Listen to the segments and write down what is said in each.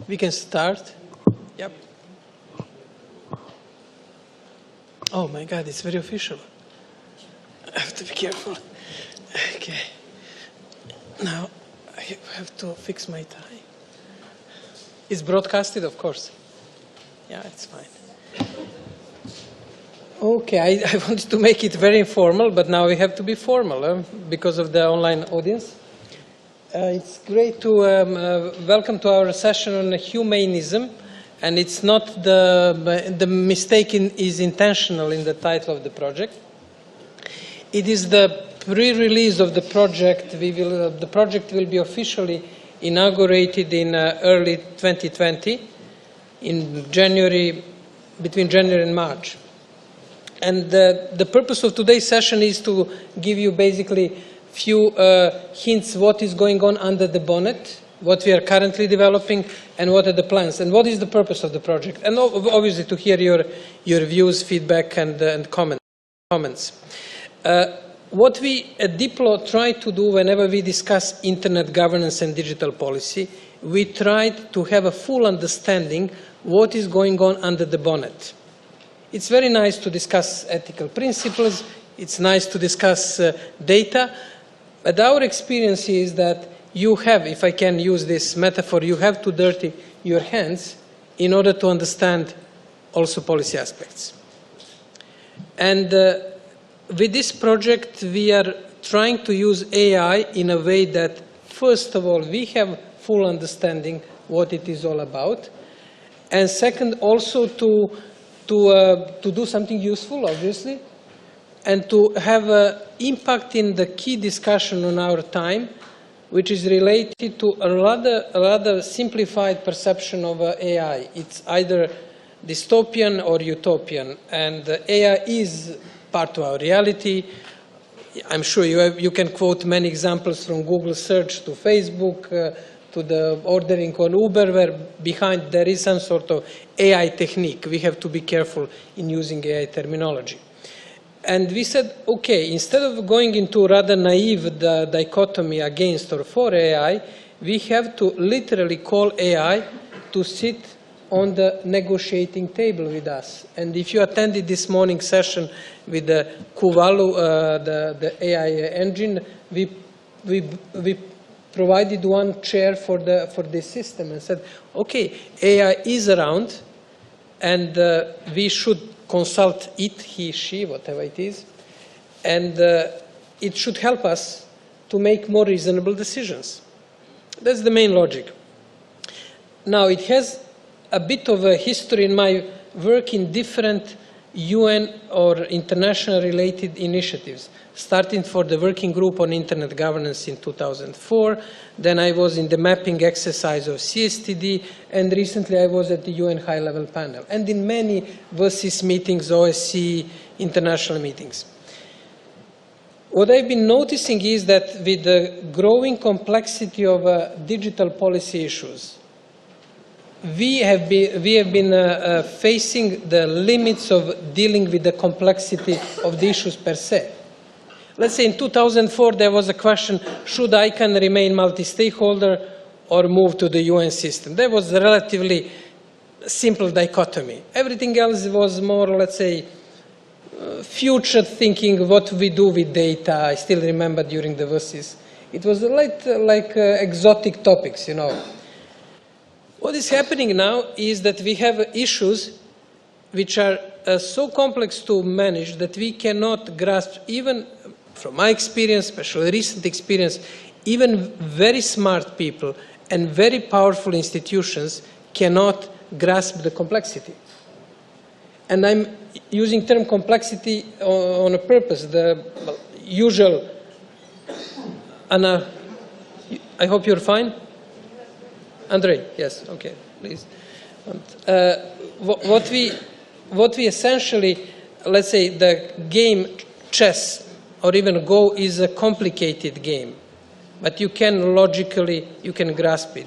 We can start. Yep. Oh my God, it's very official. I have to be careful. Okay. Now, I have to fix my tie. It's broadcasted, of course. Yeah, it's fine. Okay, I wanted to make it very informal, but now we have to be formal because of the online audience. It's great to welcome to our session on humAInism, and it's not the mistake is intentional in the title of the project. It is the pre-release of the project. The project will be officially inaugurated in early 2020, in January, between January and March. And the purpose of today's session is to give you basically few hints what is going on under the bonnet, what we are currently developing, and what are the plans, and what is the purpose of the project, and obviously to hear your views, feedback, and comments. What we at Diplo try to do whenever we discuss internet governance and digital policy, we try to have a full understanding what is going on under the bonnet. It's very nice to discuss ethical principles, it's nice to discuss data, but our experience is that you have, if I can use this metaphor, you have to dirty your hands in order to understand also policy aspects. And with this project, we are trying to use AI in a way that, first of all, we have full understanding what it is all about, and second, also to do something useful, obviously, and to have an impact in the key discussion on our time, which is related to a rather simplified perception of AI. It's either dystopian or utopian, and AI is part of our reality. I'm sure you can quote many examples from Google search to Facebook, to the ordering on Uber, where behind there is some sort of AI technique. We have to be careful in using AI terminology. And we said, okay, instead of going into rather naive dichotomy against or for AI, we have to literally call AI to sit on the negotiating table with us. And if you attended this morning's session with the Kuvalu, the AI engine, we provided one chair for this system and said, okay, AI is around, and we should consult it, he, she, whatever it is, and it should help us to make more reasonable decisions. That's the main logic. Now, it has a bit of a history in my work in different UN or international related initiatives, starting for the Working Group on Internet Governance in 2004, then I was in the mapping exercise of CSTD, and recently I was at the UN high-level panel, and in many VSIS meetings, OSCE, international meetings. What I've been noticing is that with the growing complexity of digital policy issues, we have been facing the limits of dealing with the complexity of the issues per se. Let's say in 2004 there was a question, should ICANN remain multi-stakeholder or move to the UN system? There was a relatively simple dichotomy. Everything else was more, let's say, future thinking, what we do with data. I still remember during the VSIS. It was like exotic topics, you know. What is happening now is that we have issues which are so complex to manage that we cannot grasp, even from my experience, especially recent experience, even very smart people and very powerful institutions cannot grasp the complexity. And I'm using the term complexity on a purpose, the usual, Anna, I hope you're fine? Andrei, yes, okay, please. What we essentially, let's say the game chess or even Go is a complicated game, but you can logically, you can grasp it.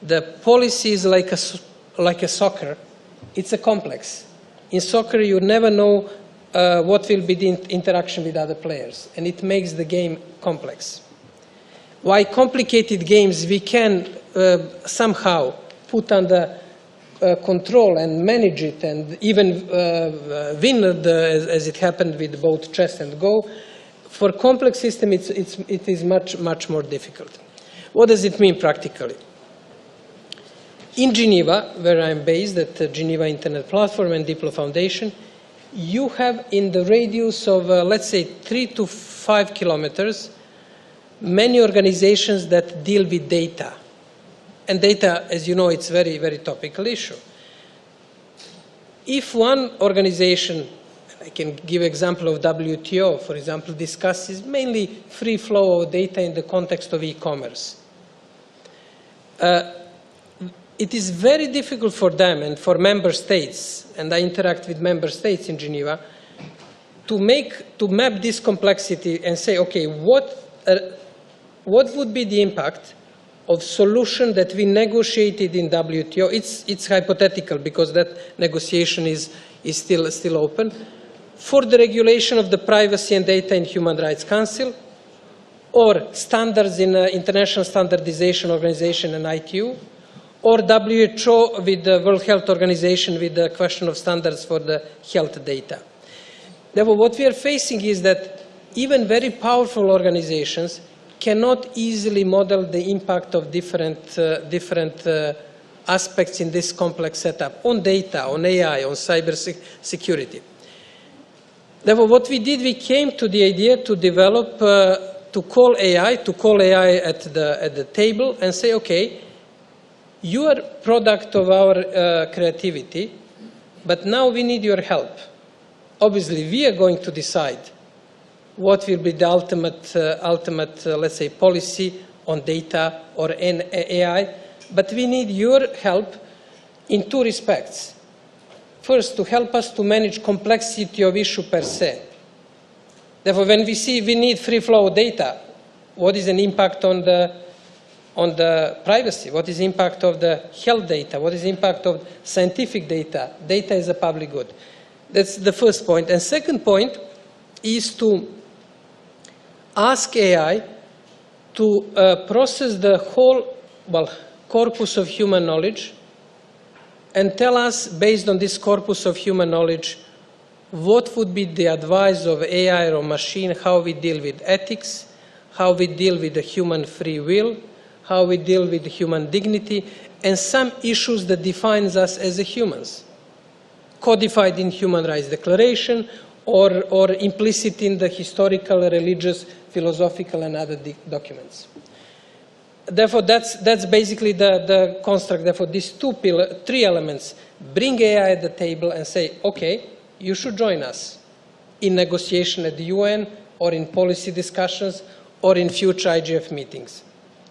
The policy is like a soccer, it's a complex. In soccer you never know what will be the interaction with other players, and it makes the game complex. Why complicated games we can somehow put under control and manage it and even win, as it happened with both chess and Go. For complex systems, it is much more difficult. What does it mean practically? In Geneva, where I'm based at the Geneva Internet Platform and DiploFoundation, you have in the radius of, let's say, 3 to 5 kilometers, many organizations that deal with data. And data, as you know, it's a very, very topical issue. If one organization, I can give example of WTO, for example, discusses mainly free flow of data in the context of e-commerce. It is very difficult for them and for member states, and I interact with member states in Geneva, to map this complexity and say, okay, what would be the impact of solution that we negotiated in WTO? It's hypothetical because that negotiation is still open. For the regulation of the Privacy and Data in Human Rights Council, or standards in International Standardization Organization and ITU, or WHO with the World Health Organization with the question of standards for the health data. Therefore, what we are facing is that even very powerful organizations cannot easily model the impact of different aspects in this complex setup on data, on AI, on cyber security. Therefore, what we did, we came to the idea to develop, to call AI at the table and say, okay, you are product of our creativity, but now we need your help. Obviously, we are going to decide what will be the ultimate, let's say, policy on data or in AI, but we need your help in two respects. First, to help us to manage complexity of issue per se. Therefore, when we see we need free flow of data, what is an impact on the privacy? What is the impact of the health data? What is the impact of scientific data? Data is a public good. That's the first point. And second point is to ask AI to process the whole, corpus of human knowledge and tell us, based on this corpus of human knowledge, what would be the advice of AI or machine, how we deal with ethics, how we deal with the human free will, how we deal with human dignity, and some issues that defines us as humans, codified in Human Rights Declaration or implicit in the historical, religious, philosophical, and other documents. Therefore, that's basically the construct. Therefore, these three elements bring AI at the table and say, okay, you should join us in negotiation at the UN or in policy discussions or in future IGF meetings.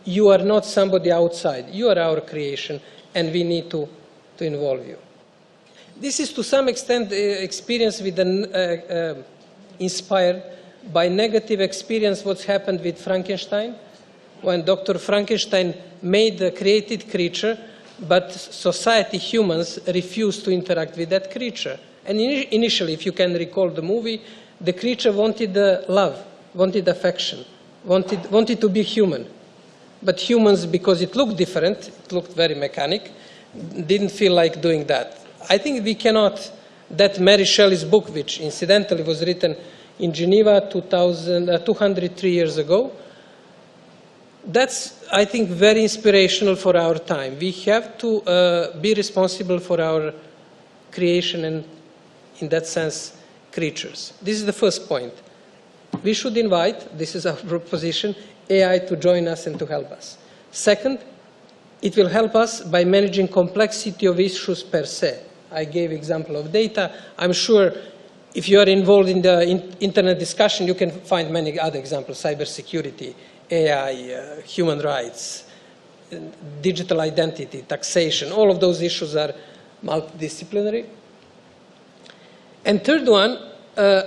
You are not somebody outside. You are our creation, and we need to involve you. This is to some extent experience with inspired by negative experience what's happened with Frankenstein, when Dr. Frankenstein made a created creature, but society, humans, refused to interact with that creature. And initially, if you can recall the movie, the creature wanted love, wanted affection, wanted to be human. But humans, because it looked different, it looked very mechanic, didn't feel like doing that. I think we cannot, that Mary Shelley's book, which incidentally was written in Geneva 203 years ago, that's, I think, very inspirational for our time. We have to be responsible for our creation and, in that sense, creatures. This is the first point. We should invite, this is our proposition, AI to join us and to help us. Second, it will help us by managing complexity of issues per se. I gave example of data. I'm sure if you are involved in the internet discussion, you can find many other examples, cybersecurity, AI, human rights, digital identity, taxation. All of those issues are multidisciplinary. And third one,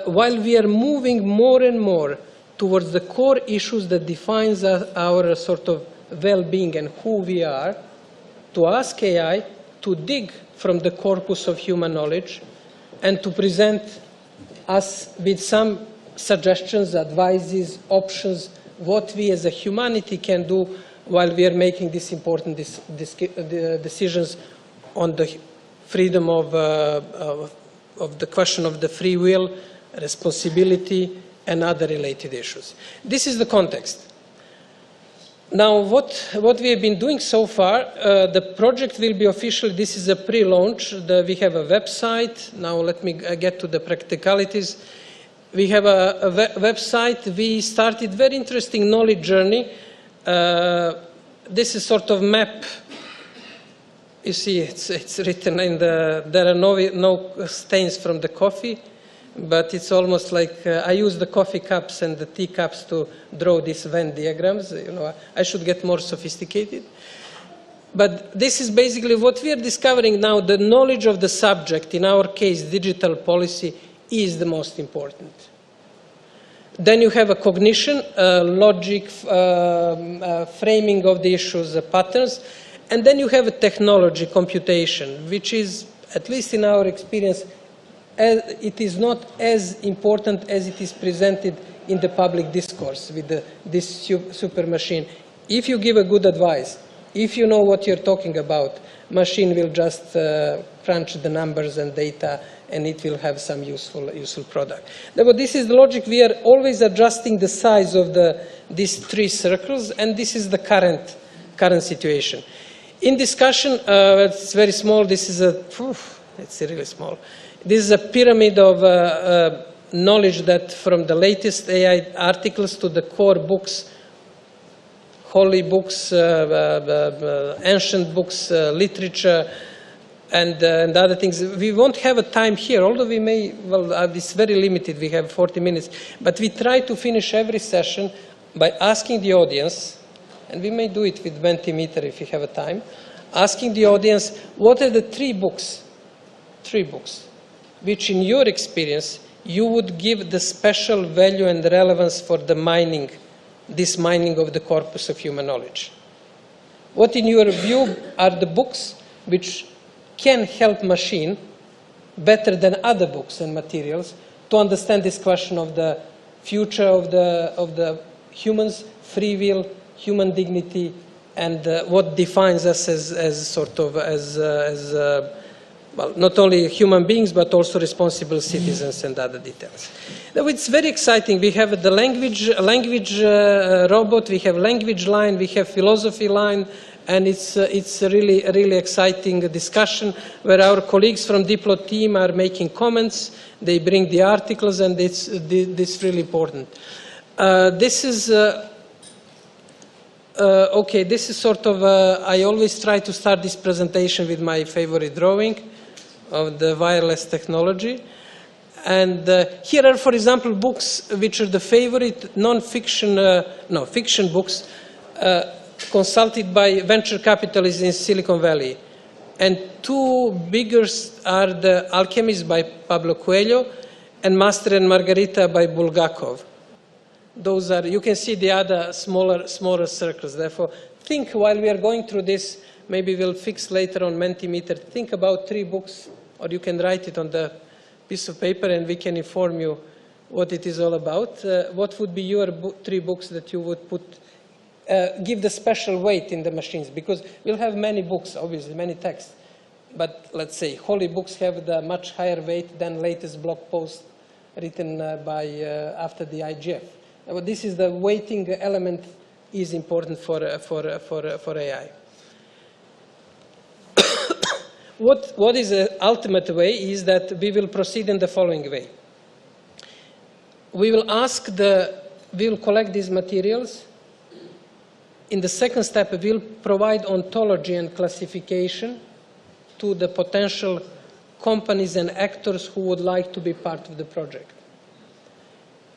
while we are moving more and more towards the core issues that defines our sort of well-being and who we are, to ask AI to dig from the corpus of human knowledge and to present us with some suggestions, advices, options, what we as a humanity can do while we are making these important decisions on the freedom of the question of the free will, responsibility, and other related issues. This is the context. Now, what we have been doing so far, the project will be official. This is a pre-launch. We have a website. Now, let me get to the practicalities. We have a website. We started very interesting knowledge journey. This is sort of map. You see, it's written in the. There are no stains from the coffee. But it's almost like I use the coffee cups and the tea cups to draw these Venn diagrams. You know, I should get more sophisticated. But this is basically what we are discovering now. The knowledge of the subject, in our case, digital policy, is the most important. Then you have a cognition, logic, framing of the issues, patterns. And then you have a technology, computation, which is, at least in our experience, it is not as important as it is presented in the public discourse with this super machine. If you give a good advice, if you know what you're talking about, machine will just crunch the numbers and data, and it will have some useful product. But this is the logic. We are always adjusting the size of these three circles, and this is the current situation. In discussion, it's very small. This is it's really small. This is a pyramid of knowledge that from the latest AI articles to the core books, holy books, ancient books, literature, and other things. We won't have a time here, although we may, well, it's very limited. We have 40 minutes. But we try to finish every session by asking the audience, and we may do it with Mentimeter if we have a time, asking the audience, what are the three books, which in your experience, you would give the special value and relevance for the mining, this mining of the corpus of human knowledge? What in your view are the books which can help machine better than other books and materials to understand this question of the future of the humans, free will, human dignity, and what defines us as well, not only human beings, but also responsible citizens and other details. Now, it's very exciting. We have the language robot, we have language line, we have philosophy line, and it's a really exciting discussion where our colleagues from Diplo team are making comments. They bring the articles, and it's really important. This is okay. This is sort of I always try to start this presentation with my favorite drawing of the wireless technology. And here are, for example, books which are the favorite fiction books consulted by venture capitalists in Silicon Valley. And two biggest are The Alchemist by Pablo Coelho and Master and Margarita by Bulgakov. Those are, you can see the other smaller circles. Therefore, think while we are going through this, maybe we'll fix later on Mentimeter, think about three books, or you can write it on the piece of paper and we can inform you what it is all about. What would be your three books that you would put, give the special weight in the machines? Because we'll have many books, obviously, many texts. But let's say holy books have the much higher weight than latest blog post written after the IGF. But this is the weighting element is important for AI. What is the ultimate way is that we will proceed in the following way. We will collect these materials. In the second step, we will provide ontology and classification to the potential companies and actors who would like to be part of the project.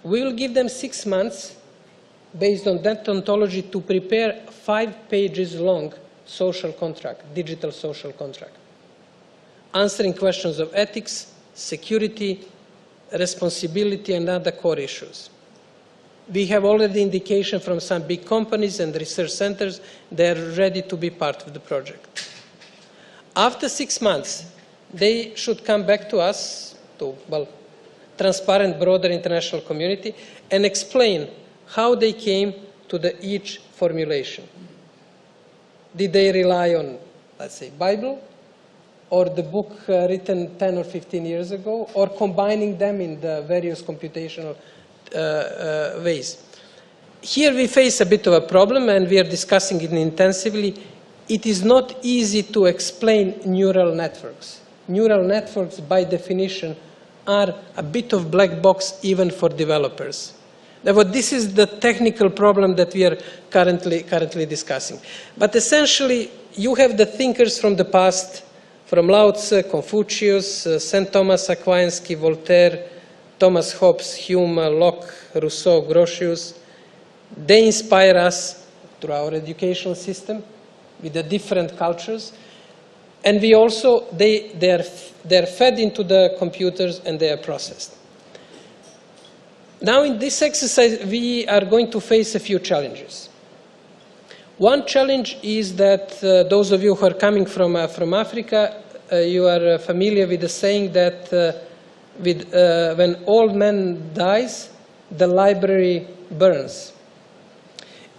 We will give them 6 months based on that ontology to prepare 5 pages long social contract, digital social contract, answering questions of ethics, security, responsibility, and other core issues. We have already indication from some big companies and research centers they are ready to be part of the project. After 6 months, they should come back to us, to transparent, broader international community, and explain how they came to each formulation. Did they rely on, let's say, Bible, or the book written 10 or 15 years ago, or combining them in the various computational ways? Here we face a bit of a problem, and we are discussing it intensively. It is not easy to explain neural networks. Neural networks, by definition, are a bit of black box even for developers. Therefore, this is the technical problem that we are currently discussing. But essentially, you have the thinkers from the past, from Lao Tzu, Confucius, St. Thomas Aquinas, Voltaire, Thomas Hobbes, Hume, Locke, Rousseau, Grotius. They inspire us through our educational system with the different cultures. And we also, they're fed into the computers and they are processed. Now in this exercise, we are going to face a few challenges. One challenge is that those of you who are coming from Africa, you are familiar with the saying that when old man dies, the library burns.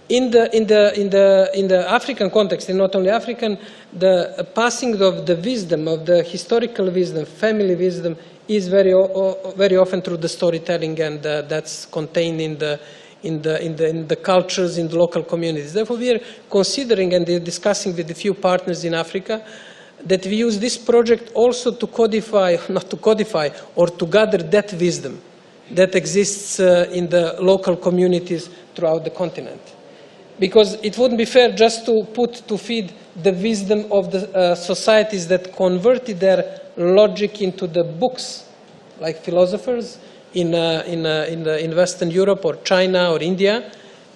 In the African context, and not only African, the passing of the wisdom, of the historical wisdom, family wisdom, is very often through the storytelling, and that's contained in the cultures, in the local communities. Therefore, we are considering and discussing with a few partners in Africa that we use this project also to codify, not to codify, or to gather that wisdom that exists in the local communities throughout the continent. Because it wouldn't be fair just to feed the wisdom of the societies that converted their logic into the books, like philosophers in Western Europe or China or India.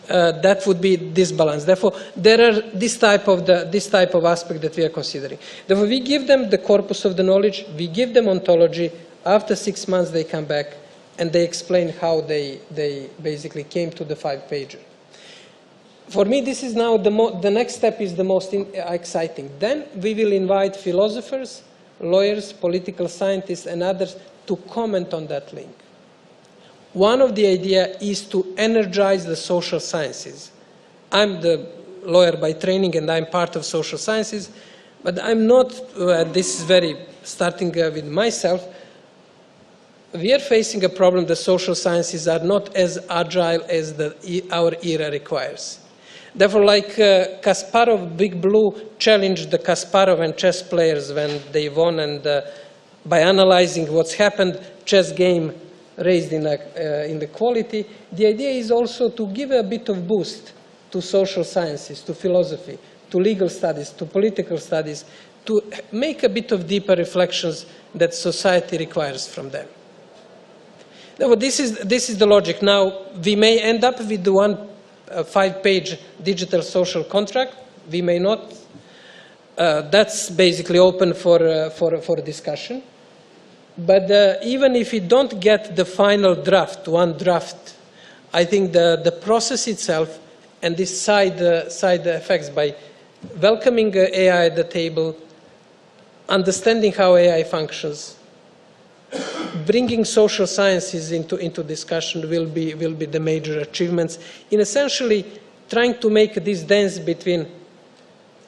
That would be disbalanced. Therefore, there are this type of aspect that we are considering. Therefore, we give them the corpus of the knowledge, we give them ontology. After 6 months, they come back and they explain how they basically came to the 5-pager. For me, this is now the next step is the most exciting. Then we will invite philosophers, lawyers, political scientists, and others to comment on that link. One of the ideas is to energize the social sciences. I'm the lawyer by training, and I'm part of social sciences, but I'm not, this is very, starting with myself, we are facing a problem that social sciences are not as agile as our era requires. Therefore, like Kasparov, Big Blue challenged the Kasparov and chess players when they won, and by analyzing what's happened, chess game raised in the quality. The idea is also to give a bit of boost to social sciences, to philosophy, to legal studies, to political studies, to make a bit of deeper reflections that society requires from them. Now, this is the logic. Now, we may end up with the 5-page digital social contract. We may not. That's basically open for discussion. But even if we don't get the final draft, one draft, I think the process itself and these side effects, by welcoming AI at the table, understanding how AI functions, bringing social sciences into discussion will be the major achievements in essentially trying to make this dance between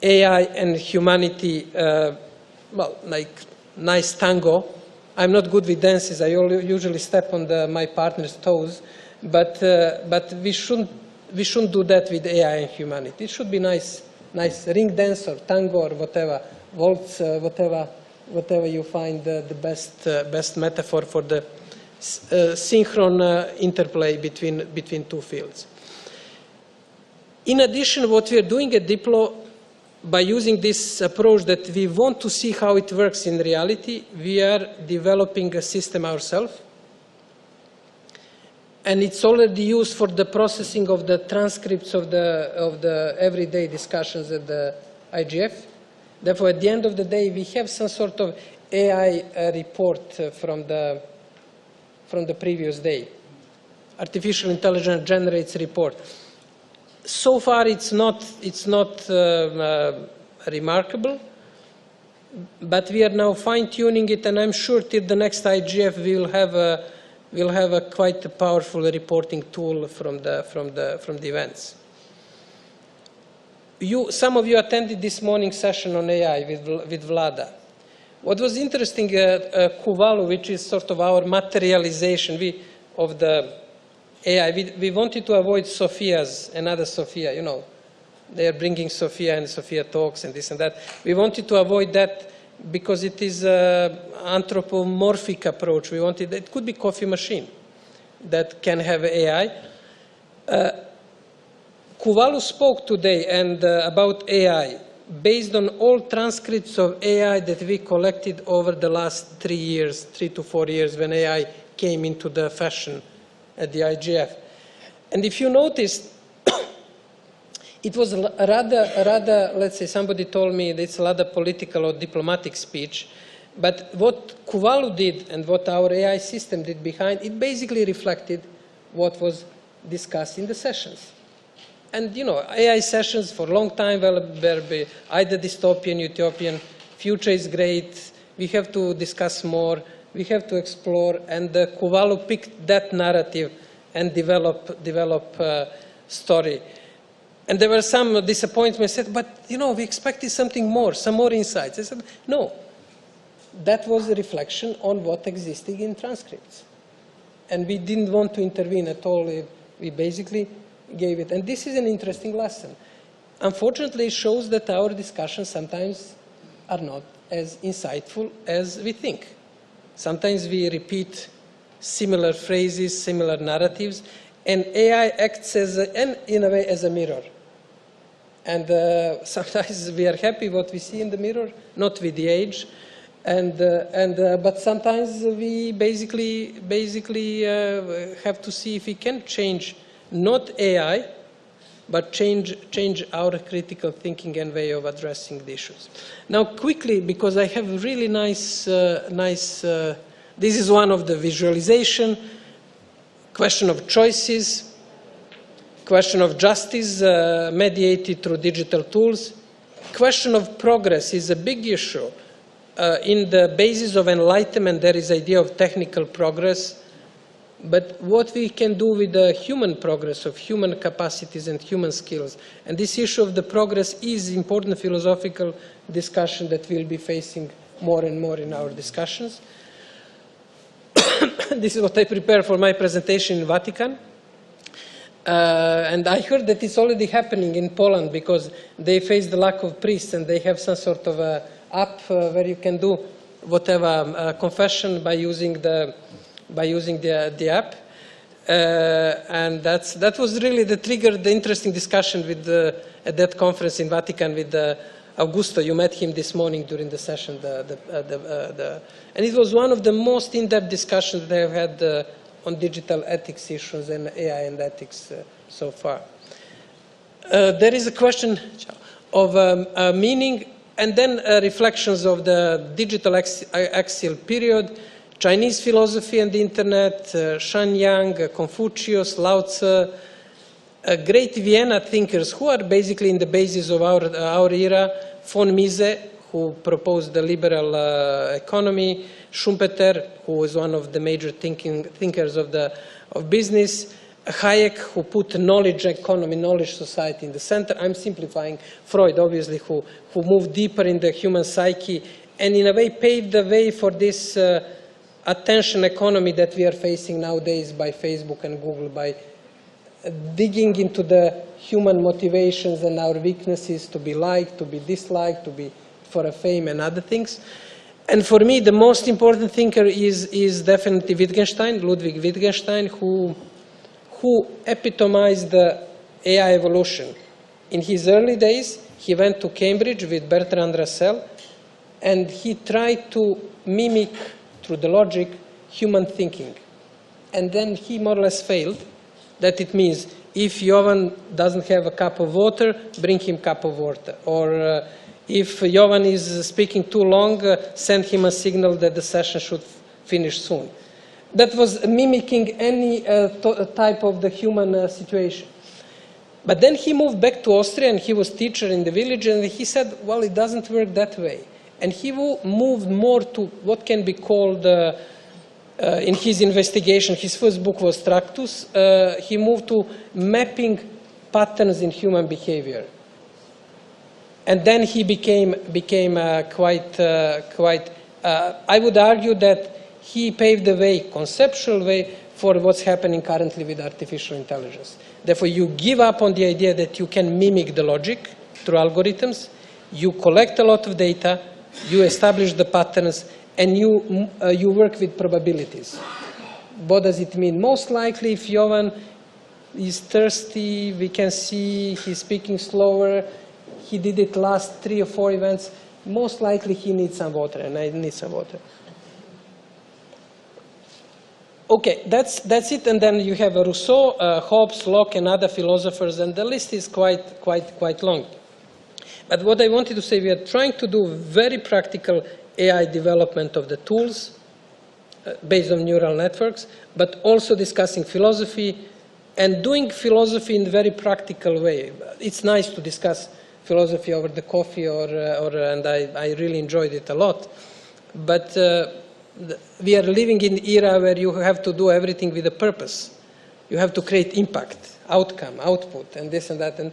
AI and humanity, well, like nice tango. I'm not good with dances. I usually step on my partner's toes, but we shouldn't do that with AI and humanity. It should be nice ring dance or tango or whatever, waltz, whatever you find the best metaphor for the synchron interplay between two fields. In addition, what we are doing at Diplo, by using this approach that we want to see how it works in reality, we are developing a system ourselves. And it's already used for the processing of the transcripts of the everyday discussions at the IGF. Therefore, at the end of the day, we have some sort of AI report from the previous day. Artificial intelligence generates a report. So far, it's not remarkable, but we are now fine-tuning it, and I'm sure till the next IGF we'll have a quite powerful reporting tool from the events. Some of you attended this morning's session on AI with Vlada. What was interesting, Kuvalu, which is sort of our materialization of the AI, we wanted to avoid Sophia's, another Sophia, you know. They are bringing Sophia and Sophia talks and this and that. We wanted to avoid that because it is an anthropomorphic approach. We wanted, it could be coffee machine that can have AI. Kuvalu spoke today about AI based on all transcripts of AI that we collected over the last 3 years, 3 to 4 years, when AI came into the fashion at the IGF. And if you noticed, it was rather, let's say, somebody told me it's a rather political or diplomatic speech, but what Kuvalu did and what our AI system did behind, it basically reflected what was discussed in the sessions. And, you know, AI sessions for a long time will be either dystopian, utopian, future is great, we have to discuss more, we have to explore, and Kuvalu picked that narrative and develop story. And there were some disappointments. I said, but, you know, we expected something more, some more insights. I said, no. That was a reflection on what existed in transcripts. And we didn't want to intervene at all. We basically gave it. And this is an interesting lesson. Unfortunately, it shows that our discussions sometimes are not as insightful as we think. Sometimes we repeat similar phrases, similar narratives, and AI acts in a way as a mirror. And sometimes we are happy what we see in the mirror, not with the age, but sometimes we basically have to see if we can change not AI, but change our critical thinking and way of addressing the issues. Now, quickly, because I have really nice. This is one of the visualization. Question of choices, question of justice mediated through digital tools. Question of progress is a big issue. In the basis of enlightenment, there is idea of technical progress, but what we can do with the human progress of human capacities and human skills. And this issue of the progress is important philosophical discussion that we'll be facing more and more in our discussions. This is what I prepared for my presentation in Vatican. And I heard that it's already happening in Poland because they face the lack of priests and they have some sort of app where you can do whatever confession by using the app. And that was really the trigger, the interesting discussion with at that conference in Vatican with Augusto. You met him this morning during the session. And it was one of the most in-depth discussions that I've had on digital ethics issues and AI and ethics so far. There is a question of meaning and then reflections of the digital axial period, Chinese philosophy and the internet, Shan Yang, Confucius, Lao Tzu, great Vienna thinkers who are basically in the basis of our era, von Mises, who proposed the liberal economy, Schumpeter, who was one of the major thinkers of business, Hayek, who put knowledge economy, knowledge society in the center. I'm simplifying. Freud, obviously, who moved deeper in the human psyche and in a way paved the way for this attention economy that we are facing nowadays by Facebook and Google, by digging into the human motivations and our weaknesses to be liked, to be disliked, to be for a fame and other things. And for me, the most important thinker is definitely Wittgenstein, Ludwig Wittgenstein, who epitomized the AI evolution. In his early days, he went to Cambridge with Bertrand Russell, and he tried to mimic, through the logic, human thinking. And then he more or less failed. That it means, if Jovan doesn't have a cup of water, bring him a cup of water. Or if Jovan is speaking too long, send him a signal that the session should finish soon. That was mimicking any type of the human situation. But then he moved back to Austria, and he was teacher in the village, and he said, well, it doesn't work that way. And he moved more to what can be called, in his investigation, his first book was Tractus, he moved to mapping patterns in human behavior. And then he became quite, I would argue that he paved the way, conceptual way, for what's happening currently with artificial intelligence. Therefore, you give up on the idea that you can mimic the logic through algorithms, you collect a lot of data, you establish the patterns, and you work with probabilities. What does it mean? Most likely, if Jovan is thirsty, we can see he's speaking slower, he did it last 3 or 4 events, most likely he needs some water, and I need some water. Okay, that's it, and then you have Rousseau, Hobbes, Locke, and other philosophers, and the list is quite long. But what I wanted to say, we are trying to do very practical AI development of the tools based on neural networks, but also discussing philosophy and doing philosophy in a very practical way. It's nice to discuss philosophy over the coffee, and I really enjoyed it a lot. But we are living in an era where you have to do everything with a purpose. You have to create impact, outcome, output, and this and that. And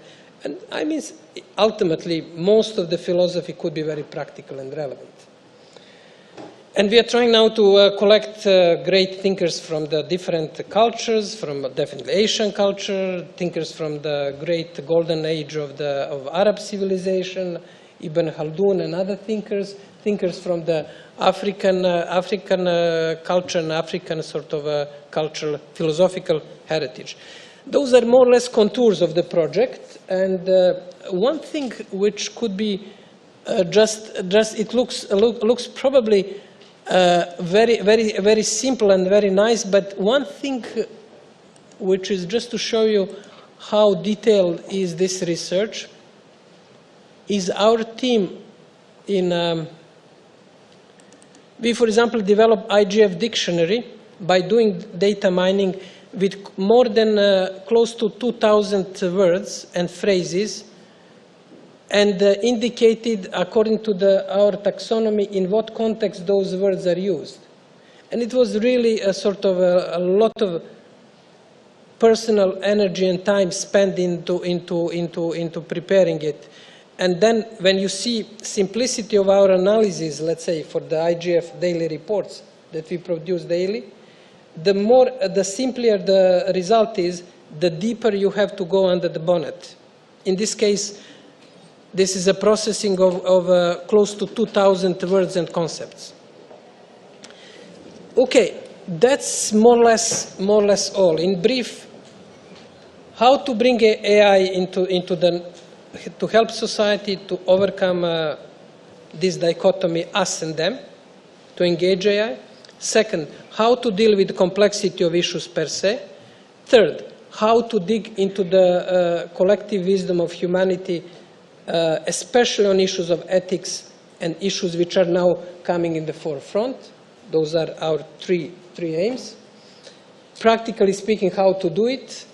I mean, ultimately, most of the philosophy could be very practical and relevant. And we are trying now to collect great thinkers from the different cultures, from definitely Asian culture, thinkers from the great golden age of Arab civilization, Ibn Khaldun and other thinkers from the African culture and African sort of cultural, philosophical heritage. Those are more or less contours of the project. And one thing which could be it looks probably very simple and very nice, but one thing which is just to show you how detailed is this research is our team we, for example, developed IGF dictionary by doing data mining with more than close to 2,000 words and phrases, and indicated, according to our taxonomy, in what context those words are used. And it was really a sort of a lot of personal energy and time spent into preparing it. And then when you see simplicity of our analysis, let's say for the IGF daily reports that we produce daily, the simpler the result is, the deeper you have to go under the bonnet. In this case, this is a processing of close to 2,000 words and concepts. Okay, that's more or less all. In brief, how to bring AI to help society to overcome this dichotomy, us and them, to engage AI. Second, how to deal with the complexity of issues per se. Third, how to dig into the collective wisdom of humanity, especially on issues of ethics and issues which are now coming in the forefront. Those are our three aims. Practically speaking, how to do it.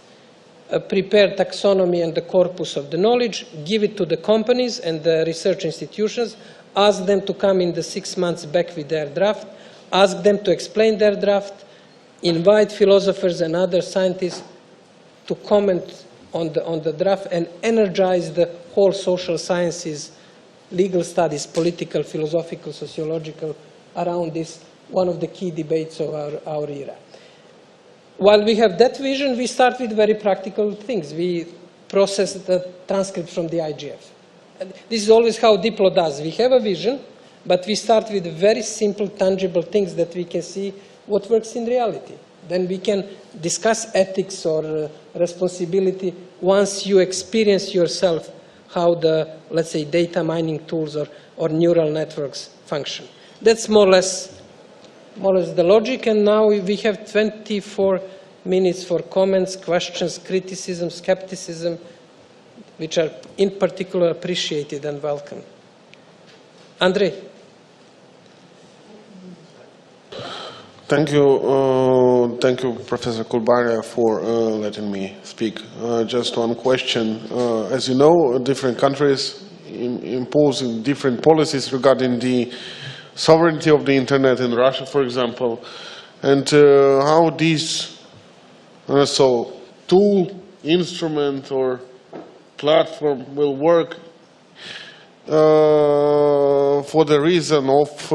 Prepare taxonomy and the corpus of the knowledge, give it to the companies and the research institutions, ask them to come in the 6 months back with their draft, ask them to explain their draft, invite philosophers and other scientists to comment on the draft, and energize the whole social sciences, legal studies, political, philosophical, sociological, around this, one of the key debates of our era. While we have that vision, we start with very practical things. We process the transcript from the IGF. And this is always how Diplo does. We have a vision, but we start with very simple, tangible things that we can see what works in reality. Then we can discuss ethics or responsibility once you experience yourself how the, let's say, data mining tools or neural networks function. That's more or less the logic, and now we have 24 minutes for comments, questions, criticism, skepticism, which are in particular appreciated and welcome. Andrei. Thank you, Professor Kurbalija, for letting me speak. Just one question. As you know, different countries imposing different policies regarding the sovereignty of the internet in Russia, for example, and how these tool, instrument, or platform will work for the reason of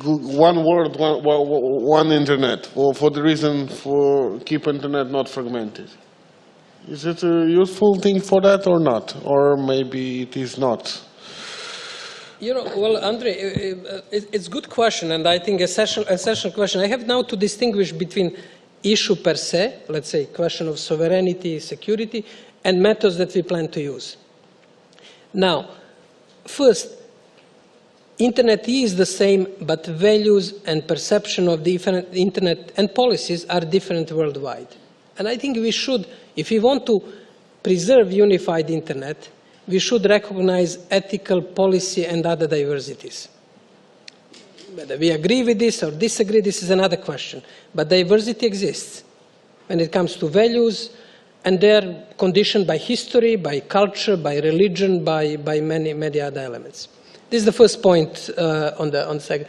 one world, one internet, or for the reason for keep internet not fragmented. Is it a useful thing for that or not? Or maybe it is not? You know, well, Andre, it's a good question, and I think essential question. I have now to distinguish between issue per se, let's say question of sovereignty, security, and methods that we plan to use. Now, first, Internet is the same, but values and perception of the Internet and policies are different worldwide. And I think we should, if we want to preserve unified Internet, we should recognize ethical, policy, and other diversities. Whether we agree with this or disagree, this is another question. But diversity exists when it comes to values, and they're conditioned by history, by culture, by religion, by many other elements. This is the first point on the second.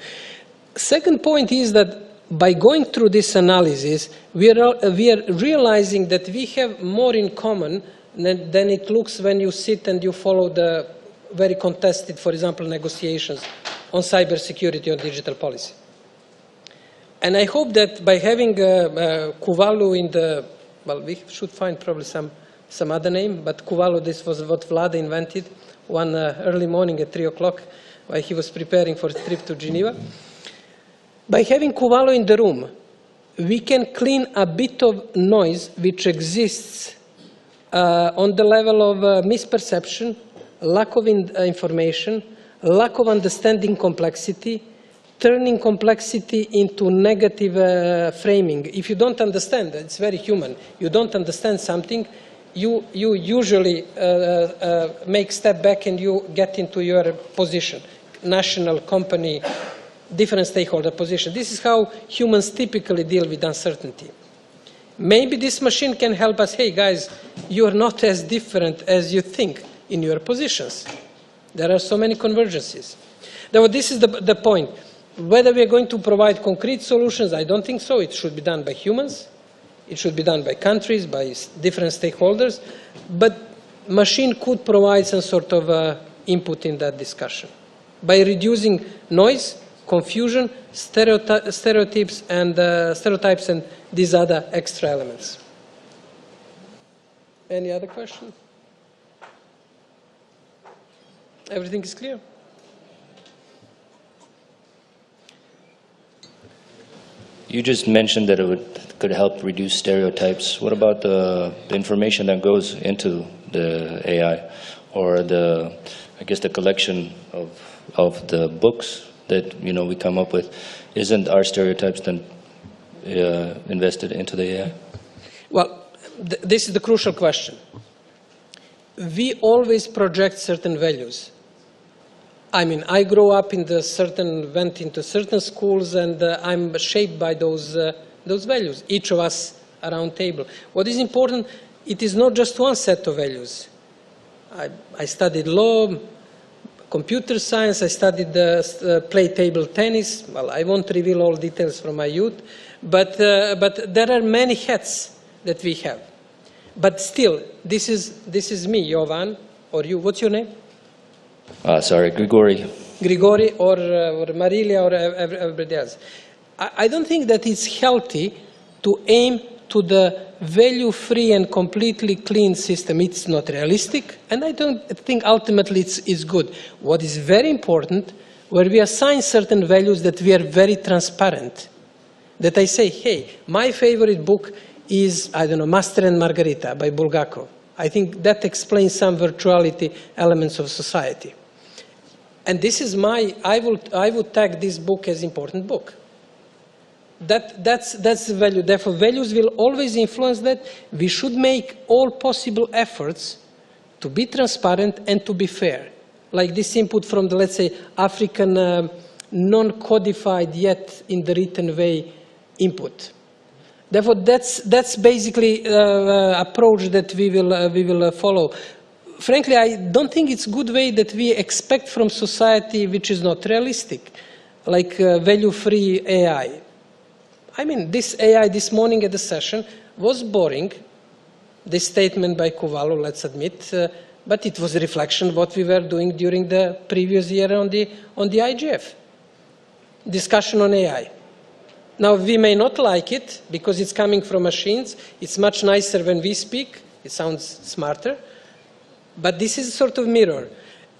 Second point is that by going through this analysis, we are realizing that we have more in common than it looks when you sit and you follow the very contested, for example, negotiations on cybersecurity or digital policy. And I hope that by having Kuvalu in the, well, we should find probably some other name, but Kuvalu, this was what Vlada invented one early morning at 3 o'clock while he was preparing for a trip to Geneva. By having Kuvalu in the room, we can clean a bit of noise which exists on the level of misperception, lack of information, lack of understanding complexity, turning complexity into negative framing. If you don't understand, it's very human, you don't understand something, you usually make step back and you get into your position, national, company, different stakeholder position. This is how humans typically deal with uncertainty. Maybe this machine can help us, hey guys, you are not as different as you think in your positions. There are so many convergences. Therefore, this is the point. Whether we are going to provide concrete solutions, I don't think so. It should be done by humans. It should be done by countries, by different stakeholders. But machine could provide some sort of input in that discussion by reducing noise, confusion, stereotypes, and these other extra elements. Any other question? Everything is clear? You just mentioned that it could help reduce stereotypes. What about the information that goes into the AI, or I guess the collection of the books that we come up with? Isn't our stereotypes then invested into the AI? Well, this is the crucial question. We always project certain values. I mean, I grew up went into certain schools, and I'm shaped by those values, each of us around table. What is important, it is not just one set of values. I studied law, computer science, I studied play table tennis. Well, I won't reveal all details from my youth, but there are many hats that we have. But still, this is me, Jovan, or you. What's your name? Sorry, Grigori. Grigori or Marilia or everybody else. I don't think that it's healthy to aim to the value-free and completely clean system. It's not realistic, and I don't think ultimately it's good. What is very important, where we assign certain values, that we are very transparent. That I say, hey, my favorite book is, I don't know, Master and Margarita by Bulgakov. I think that explains some virtuality elements of society. And this is I would tag this book as important book. That's the value. Therefore, values will always influence that. We should make all possible efforts to be transparent and to be fair. Like this input from the, let's say, African non-codified yet in the written way input. Therefore, that's basically approach that we will follow. Frankly, I don't think it's a good way that we expect from society which is not realistic, like value-free AI. I mean, this AI this morning at the session was boring, this statement by Kuvalu, let's admit, but it was a reflection of what we were doing during the previous year on the IGF. Discussion on AI. Now, we may not like it because it's coming from machines. It's much nicer when we speak. It sounds smarter. But this is a sort of mirror.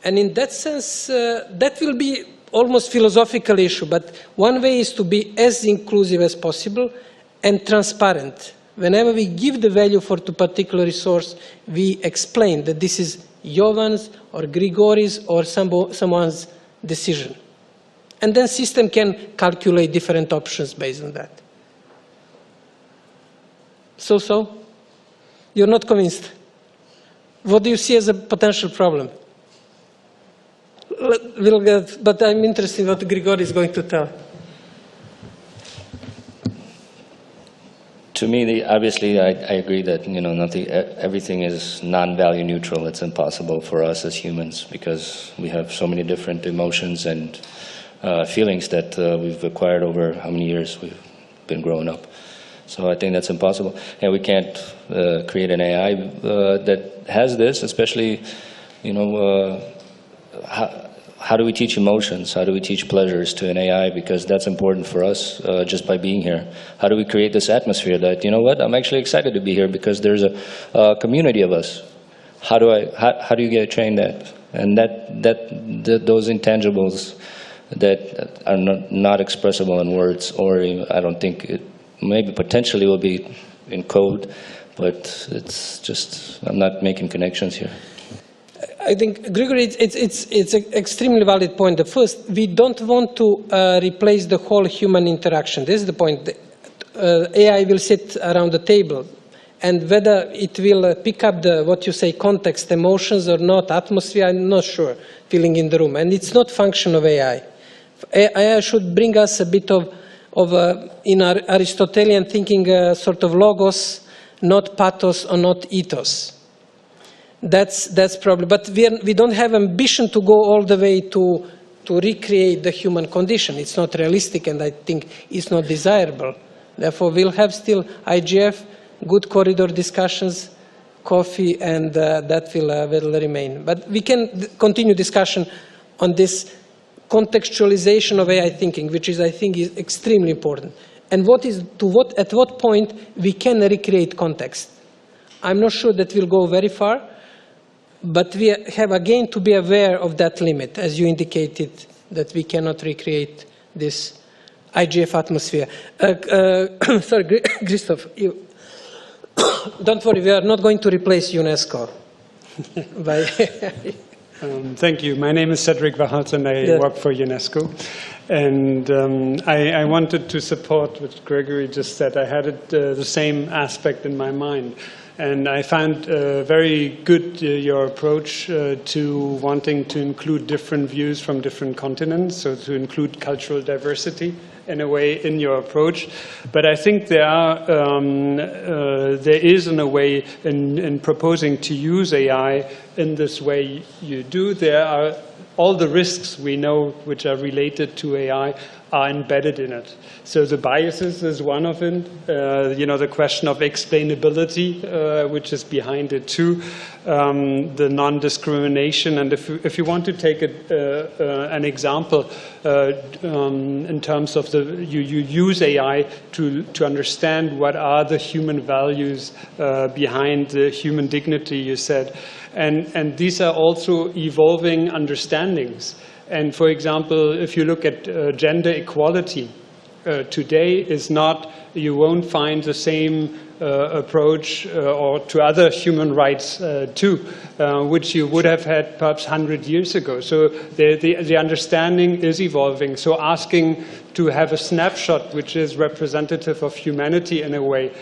And in that sense, that will be almost philosophical issue. But one way is to be as inclusive as possible and transparent. Whenever we give the value for a particular resource, we explain that this is Jovan's or Grigori's or someone's decision. And then system can calculate different options based on that. So? You're not convinced? What do you see as a potential problem? But I'm interested in what Grigori is going to tell. To me, obviously, I agree that everything is non-value neutral. It's impossible for us as humans because we have so many different emotions and feelings that we've acquired over how many years we've been growing up. So I think that's impossible. And we can't create an AI that has this, especially, how do we teach emotions? How do we teach pleasures to an AI? Because that's important for us just by being here. How do we create this atmosphere that, I'm actually excited to be here because there's a community of us. How do you get trained that? And those intangibles that are not expressible in words, or I don't think it maybe potentially will be in code, but it's just, I'm not making connections here. I think, Grigory, it's an extremely valid point. The first, we don't want to replace the whole human interaction. This is the point. AI will sit around the table, and whether it will pick up what you say, context, emotions or not, atmosphere, I'm not sure, feeling in the room. And it's not function of AI. AI should bring us a bit of in our Aristotelian thinking, sort of logos, not pathos or not ethos. That's probably, but we don't have ambition to go all the way to recreate the human condition. It's not realistic, and I think it's not desirable. Therefore, we'll have still IGF, good corridor discussions, coffee, and that will remain. But we can continue discussion on this contextualization of AI thinking, which is, I think, is extremely important. And at what point we can recreate context. I'm not sure that we'll go very far, but we have again to be aware of that limit, as you indicated, that we cannot recreate this IGF atmosphere. Sorry, Christoph, don't worry, we are not going to replace UNESCO. Thank you. My name is Cedric Wachholz, and I work for UNESCO. And I wanted to support what Gregory just said. I had the same aspect in my mind. And I found very good your approach to wanting to include different views from different continents, so to include cultural diversity in a way in your approach. But I think there is in a way in proposing to use AI in this way you do, there are all the risks we know which are related to AI are embedded in it. So the biases is one of it, the question of explainability, which is behind it too, the non-discrimination. And if you want to take an example in terms of you use AI to understand what are the human values behind the human dignity, you said. And these are also evolving understandings. And for example, if you look at gender equality, today is not, you won't find the same approach or to other human rights too, which you would have had perhaps 100 years ago. So the understanding is evolving. So asking to have a snapshot which is representative of humanity in a way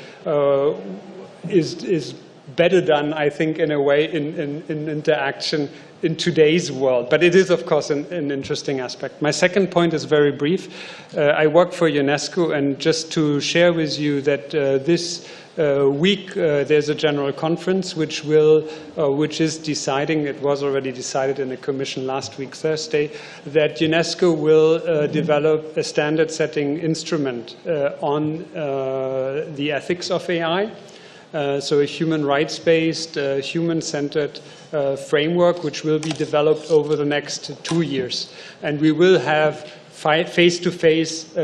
is better done, I think, in a way in interaction in today's world. But it is, of course, an interesting aspect. My second point is very brief. I work for UNESCO, and just to share with you that this week there's a general conference which is deciding, it was already decided in the Commission last week, Thursday, that UNESCO will develop a standard-setting instrument on the ethics of AI. So a human rights-based, human-centered framework which will be developed over the next 2 years. And we will have face-to-face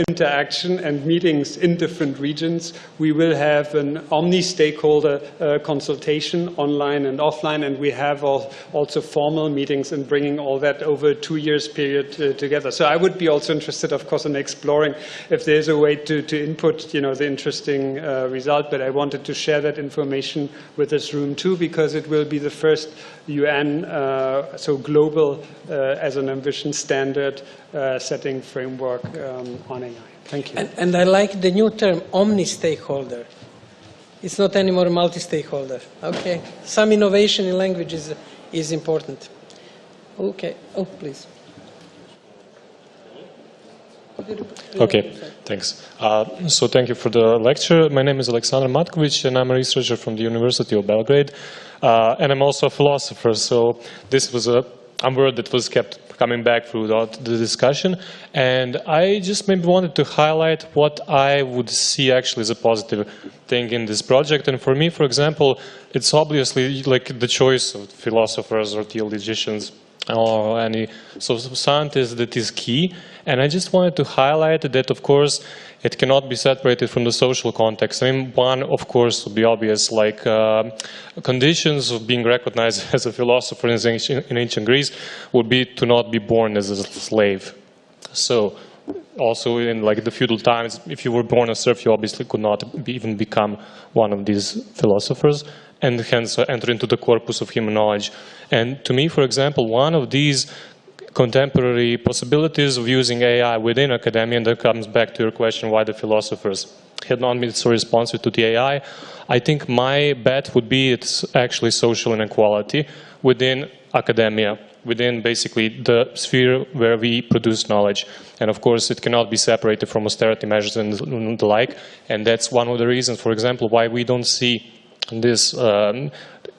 interaction and meetings in different regions. We will have an omni-stakeholder consultation online and offline, and we have also formal meetings and bringing all that over a 2 years period together. So I would be also interested, of course, in exploring if there's a way to input, the interesting result. But I wanted to share that information with this room too, because it will be the first UN, so global as an ambition standard setting framework on AI. Thank you. And I like the new term, omni-stakeholder. It's not anymore multi-stakeholder. Okay. Some innovation in language is important. Okay. Oh, please. Okay, thanks. So thank you for the lecture. My name is Aleksandar Matkovic, and I'm a researcher from the University of Belgrade. And I'm also a philosopher, so this was a word that was kept coming back throughout the discussion. And I just maybe wanted to highlight what I would see actually as a positive thing in this project. And for me, for example, it's obviously like the choice of philosophers or theologians or any scientist that is key. And I just wanted to highlight that, of course, it cannot be separated from the social context. I mean, one, of course, would be obvious, like conditions of being recognized as a philosopher in ancient Greece would be to not be born as a slave. So also in like the feudal times, if you were born a serf, you obviously could not even become one of these philosophers, and hence enter into the corpus of human knowledge. And to me, for example, one of these contemporary possibilities of using AI within academia, and that comes back to your question, why the philosophers had not been so responsive to the AI, I think my bet would be it's actually social inequality within academia, within basically the sphere where we produce knowledge. And of course, it cannot be separated from austerity measures and the like. And that's one of the reasons, for example, why we don't see this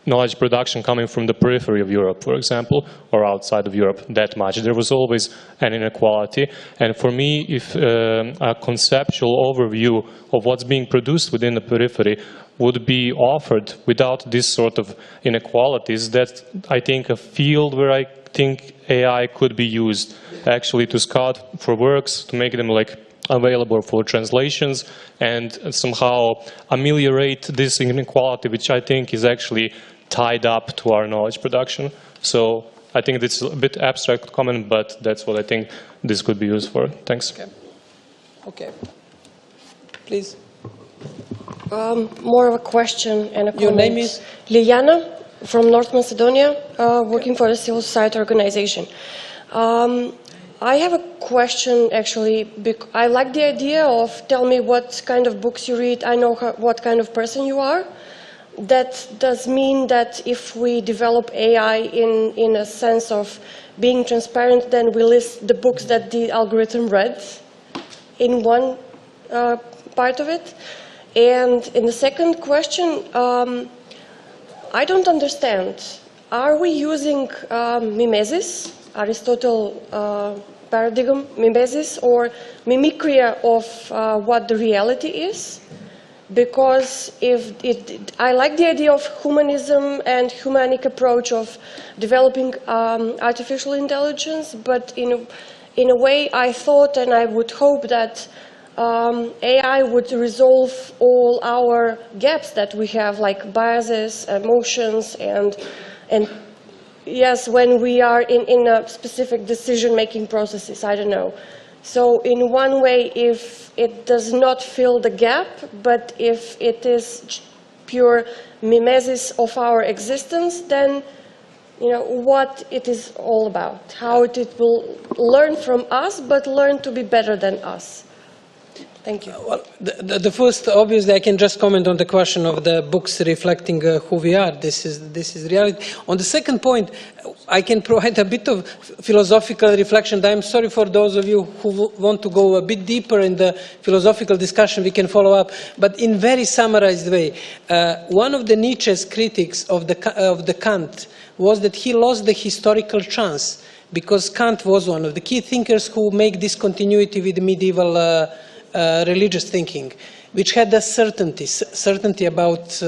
knowledge production coming from the periphery of Europe, for example, or outside of Europe that much. There was always an inequality. And for me, if a conceptual overview of what's being produced within the periphery would be offered without this sort of inequalities, that's, I think, a field where I think AI could be used actually to scout for works, to make them like available for translations, and somehow ameliorate this inequality, which I think is actually tied up to our knowledge production. So I think it's a bit abstract comment, but that's what I think this could be used for. Thanks. Okay. Okay. Please. More of a question and a comment. Your name is? Liliana from North Macedonia, working for a civil society organization. I have a question, actually. I like the idea of tell me what kind of books you read. I know what kind of person you are. That does mean that if we develop AI in a sense of being transparent, then we list the books that the algorithm read in one part of it. And in the second question, I don't understand. Are we using mimesis, Aristotle paradigm, mimesis, or mimicry of what the reality is? Because I like the idea of humanism and humanic approach of developing artificial intelligence, but in a way I thought and I would hope that AI would resolve all our gaps that we have, like biases, emotions, and yes, when we are in a specific decision-making processes, I don't know. So in one way, if it does not fill the gap, but if it is pure mimesis of our existence, then what it is all about, how it will learn from us, but learn to be better than us. Thank you. Well, the first, obviously, I can just comment on the question of the books reflecting who we are. This is reality. On the second point, I can provide a bit of philosophical reflection. I'm sorry for those of you who want to go a bit deeper in the philosophical discussion. We can follow up, but in very summarized way. One of the Nietzsche's critics of the Kant was that he lost the historical chance, because Kant was one of the key thinkers who make this continuity with medieval religious thinking. which had a certainty about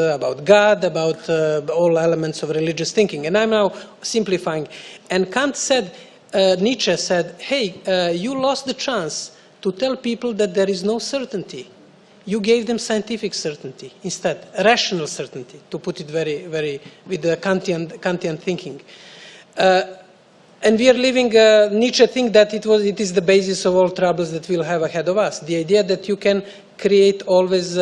God, about all elements of religious thinking. And I'm now simplifying. And Kant said, Nietzsche said, hey, you lost the chance to tell people that there is no certainty. You gave them scientific certainty instead, rational certainty, to put it very, very, with the Kantian thinking. And we are living, Nietzsche thinks that it is the basis of all troubles that we'll have ahead of us. The idea that you can create always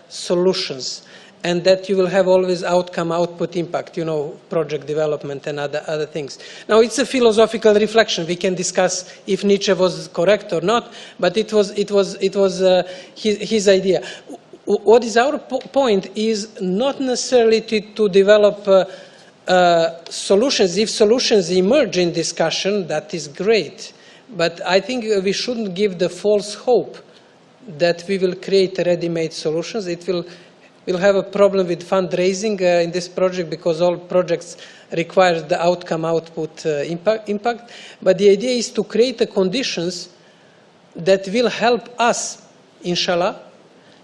solutions, and that you will have always outcome-output impact, you know, project development and other things. Now, it's a philosophical reflection. We can discuss if Nietzsche was correct or not, but it was his idea. What is our point is not necessarily to develop solutions. If solutions emerge in discussion, that is great. But I think we shouldn't give the false hope that we will create ready-made solutions. We'll have a problem with fundraising in this project because all projects require the outcome-output impact. But the idea is to create the conditions that will help us, inshallah,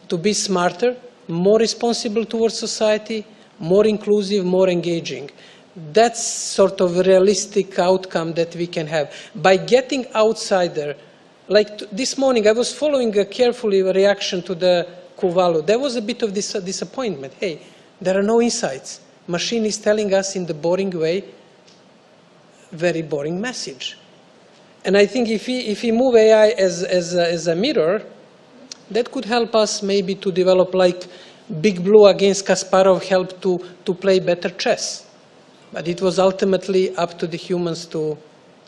to be smarter, more responsible towards society, more inclusive, more engaging. That's sort of a realistic outcome that we can have. By getting outsider, like this morning, I was following carefully a reaction to the Kuvalu. There was a bit of disappointment. Hey, there are no insights. Machine is telling us in the boring way, very boring message. And I think if we move AI as a mirror, that could help us maybe to develop, like Big Blue against Kasparov helped to play better chess. But it was ultimately up to the humans to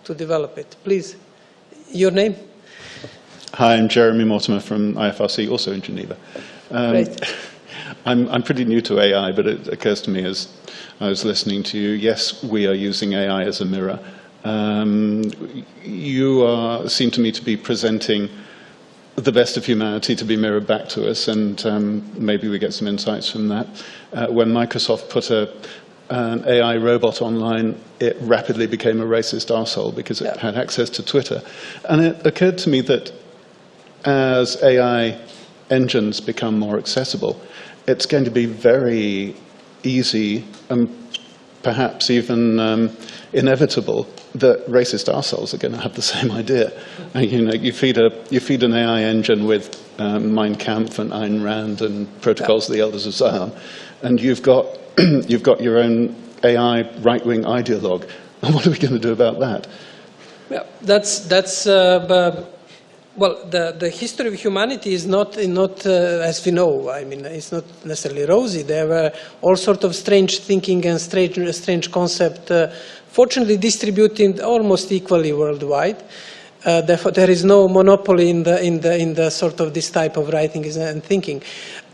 develop it. Please, your name? Hi, I'm Jeremy Mortimer from IFRC, also in Geneva. Great. I'm pretty new to AI, but it occurs to me as I was listening to you, yes, we are using AI as a mirror. You seem to me to be presenting the best of humanity to be mirrored back to us, and maybe we get some insights from that. When Microsoft put an AI robot online, it rapidly became a racist arsehole because it had access to Twitter. And it occurred to me that as AI engines become more accessible, it's going to be very easy and perhaps even inevitable that racist arseholes are going to have the same idea. You know, you feed an AI engine with Mein Kampf and Ayn Rand and Protocols of the Elders of Zion, and you've got your own AI right-wing ideologue. And what are we going to do about that? Yeah, well, the history of humanity is not as we know. I mean, it's not necessarily rosy. There were all sorts of strange thinking and strange concept, fortunately distributed almost equally worldwide. Therefore, there is no monopoly in the sort of this type of writing and thinking.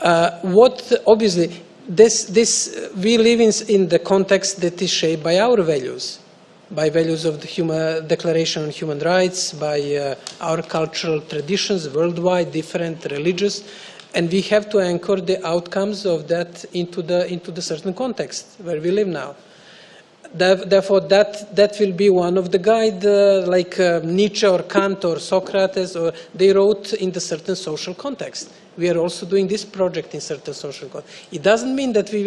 Obviously, we live in the context that is shaped by our values. By values of the Declaration on Human Rights, by our cultural traditions worldwide, different religious, and we have to anchor the outcomes of that into the certain context where we live now. Therefore, that will be one of the guide, like Nietzsche or Kant or Socrates, or they wrote in the certain social context. We are also doing this project in certain social context. It doesn't mean that we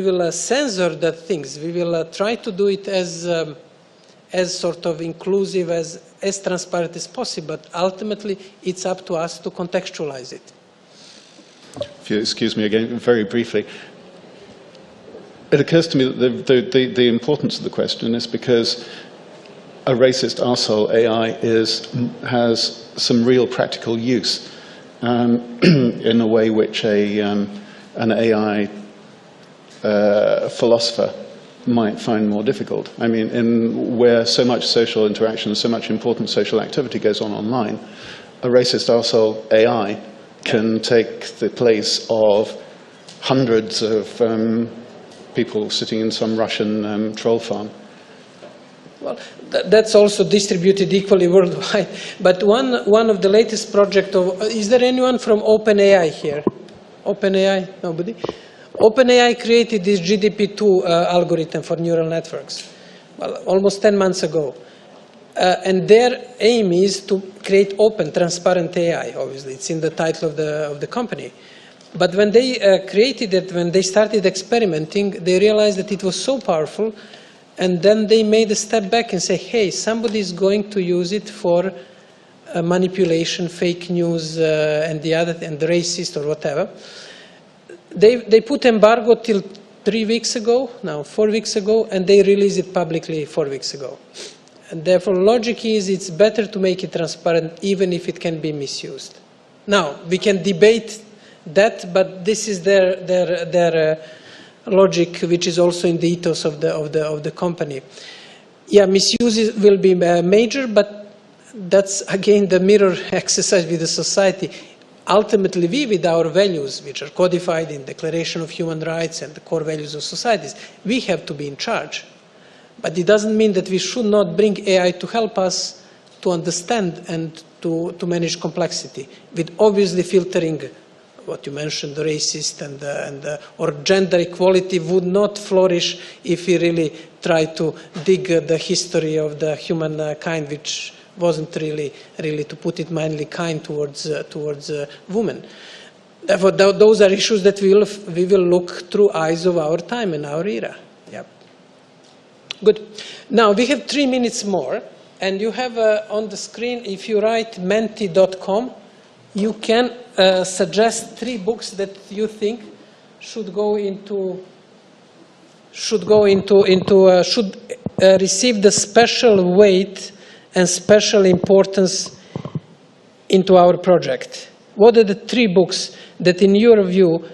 will censor the things. We will try to do it as sort of inclusive, as transparent as possible. But ultimately, it's up to us to contextualize it. If you excuse me again, very briefly. It occurs to me that the importance of the question is because a racist arsehole AI has some real practical use in a way which an AI philosopher might find more difficult. I mean, where so much social interaction, so much important social activity goes on online, a racist arsehole AI can take the place of hundreds of people sitting in some Russian troll farm. Well, that's also distributed equally worldwide. But one of the latest projects is there anyone from OpenAI here? OpenAI? Nobody? OpenAI created this GDP2 algorithm for neural networks, well, almost 10 months ago. And their aim is to create open, transparent AI, obviously. It's in the title of the company. But when they created it, when they started experimenting, they realized that it was so powerful, and then they made a step back and say, hey, somebody is going to use it for manipulation, fake news, and the racist or whatever. They put embargo till 3 weeks ago, now 4 weeks ago, and they released it publicly 4 weeks ago. And therefore, logic is it's better to make it transparent, even if it can be misused. Now, we can debate that, but this is their logic, which is also in the ethos of the company. Yeah, misuse will be major, but that's again the mirror exercise with the society. Ultimately, we, with our values, which are codified in Declaration of Human Rights and the core values of societies, we have to be in charge. But it doesn't mean that we should not bring AI to help us to understand and to manage complexity, with obviously filtering what you mentioned, the racist or gender equality would not flourish if we really try to dig the history of the humankind, which wasn't really, to put it mildly, kind towards women. Therefore, those are issues that we will look through eyes of our time and our era. Yep. Good. Now, we have 3 minutes more, and you have on the screen, if you write menti.com, you can suggest 3 books that you think should receive the special weight and special importance into our project. What are the 3 books that, in your view,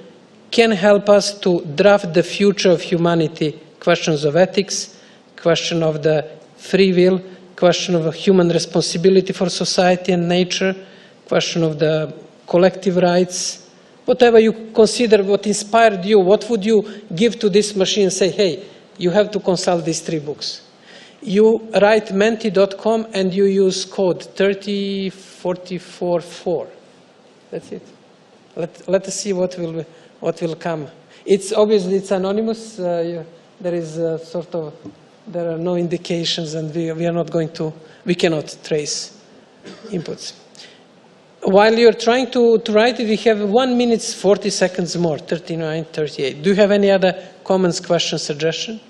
can help us to draft the future of humanity? Questions of ethics, question of the free will, question of human responsibility for society and nature, question of the collective rights. Whatever you consider, what inspired you, what would you give to this machine and say, hey, you have to consult these 3 books. You write menti.com and you use code 30444. That's it. Let us see what will come. It's obviously it's anonymous. There is there are no indications, and we cannot trace inputs. While you're trying to write it, we have 1 minute 40 seconds more, 39, 38. Do you have any other comments, questions, suggestions?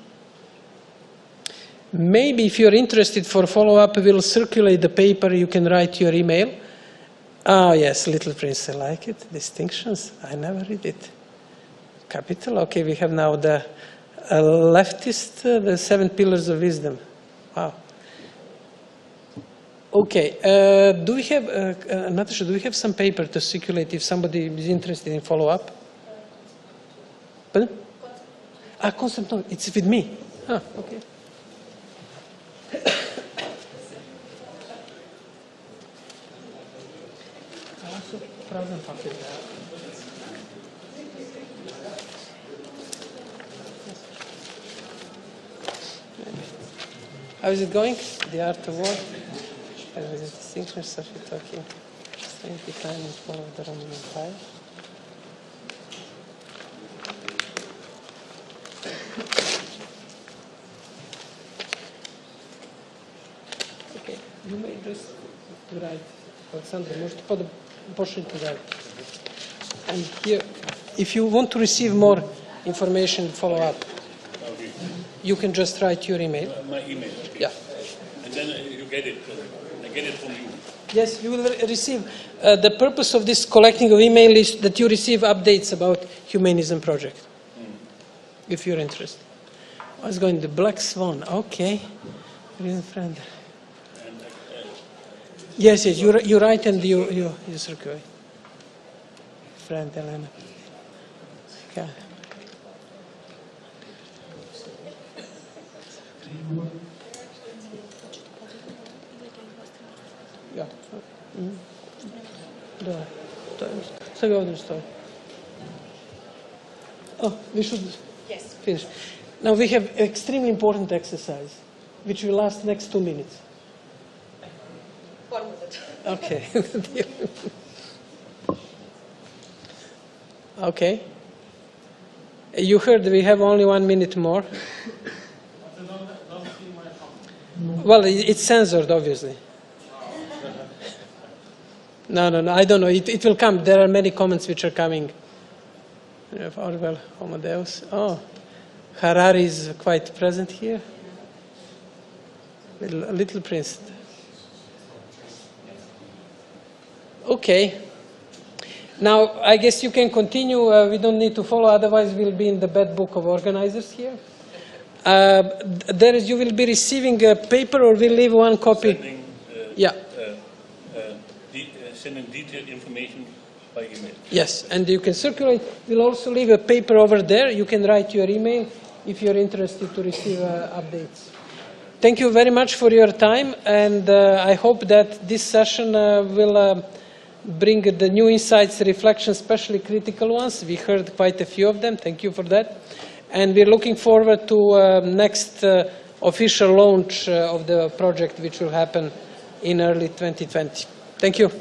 Maybe if you're interested for follow-up, we'll circulate the paper. You can write your email. Oh, yes, Little Prince, I like it. Distinctions, I never read it. Capital, okay, we have now the leftist, the 7 pillars of wisdom. Wow. Okay, do we have, Natasha, do we have some paper to circulate if somebody is interested in follow-up? Pardon? Concept, no, it's with me. Okay. How is it going? The art of war? The distinctions of talking. Strength, decline, and fall of the Roman Empire. Okay, you may just write, Alexander, можете почнете да. And here, if you want to receive more information, follow up. You can just write your email. My email. Okay. Yeah. And then you get it. I get it from you. Yes, you will receive. The purpose of this collecting of email is that you receive updates about humAInism project, if you're interested. What's going? The Black Swan. Okay. Real friend. Yes, you write and you circulate. Friend Elena. Okay. Yeah. So go to the story. Oh, we should finish. Now we have extremely important exercise, which will last next 2 minutes. 1 minute. Okay. Okay. You heard we have only 1 minute more. Well, it's censored, obviously. No, I don't know. It will come. There are many comments which are coming. Orwell, Homo Deus. Oh, Harari is quite present here. Little Prince. Okay. Now, I guess you can continue. We don't need to follow, otherwise we'll be in the bad book of organizers here. You will be receiving a paper, or we'll leave one copy? Sending detailed information by email. Yes, and you can circulate. We'll also leave a paper over there. You can write your email if you're interested to receive updates. Thank you very much for your time, and I hope that this session will bring the new insights, reflections, especially critical ones. We heard quite a few of them. Thank you for that. And we're looking forward to next official launch of the project, which will happen in early 2020. Thank you.